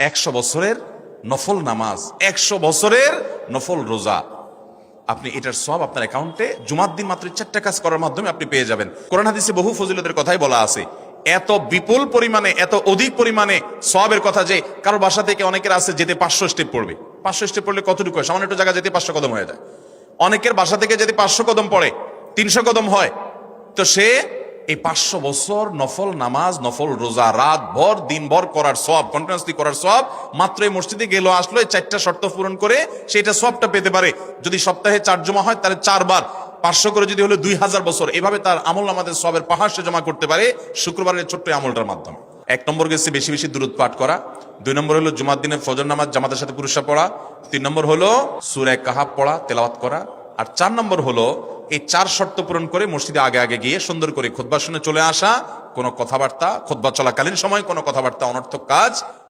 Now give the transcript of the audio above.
100 বছরের নফল নামাজ, 100 বছরের নফল রোজা, আপনি এটার সব আপনার অ্যাকাউন্টে জুমার দিন মাত্র 4টা কাজ করার মাধ্যমে আপনি পেয়ে যাবেন। কোরআন হাদিসে বহু ফজিলতের কথাই বলা আছে। এত বিপুল পরিমাণে, এত অধিক পরিমাণে সওয়াবের কথা যে কারো বাসা থেকে অনেকের আছে যেতে 500 স্টেপ পড়বে। 500 স্টেপ পড়লে কতটুকু হয়? সামান্য একটু জায়গা যেতে 500 কদম হয়ে যায়। অনেকের বাসা থেকে যদি 500 কদম পড়ে 300 কদম হয়, তো সে এই 500 বছর নফল নামাজ, নফল রোজা, রাত ভর দিন ভর করার সব, কন্টিনিউয়াসলি করার সব, মাত্র এই মসজিদে গেল আসলো, এই 4টা শর্ত পূরণ করে সেটা সবটা পেতে পারে। যদি সপ্তাহে 4 জমা হয় তাহলে 4 বার, 500 করে যদি হলো 2000 বছর, এভাবে তার আমল আমাদের সবের পাহাড় সে জমা করতে পারে শুক্রবারের ছোট্ট আমলটার মাধ্যমে। 1 নম্বর গেছে বেশি বেশি দুরূদ পাঠ করা, 2 নম্বর হলো জুমার দিনে ফজর নামাজ জামাতের সাথে পুরুষরা পড়া, 3 নম্বর হলো সূরা কাহাফ পড়া, তেলাওয়াত করা, আর 4 নম্বর হলো এই 4 শর্ত পূরণ করে মসজিদে আগে আগে গিয়ে সুন্দর করে খুতবা শুনে চলে আসা। কোনো কথাবার্তা, খুতবা চলাকালীন সময় কোনো কথাবার্তা, অনর্থক কাজ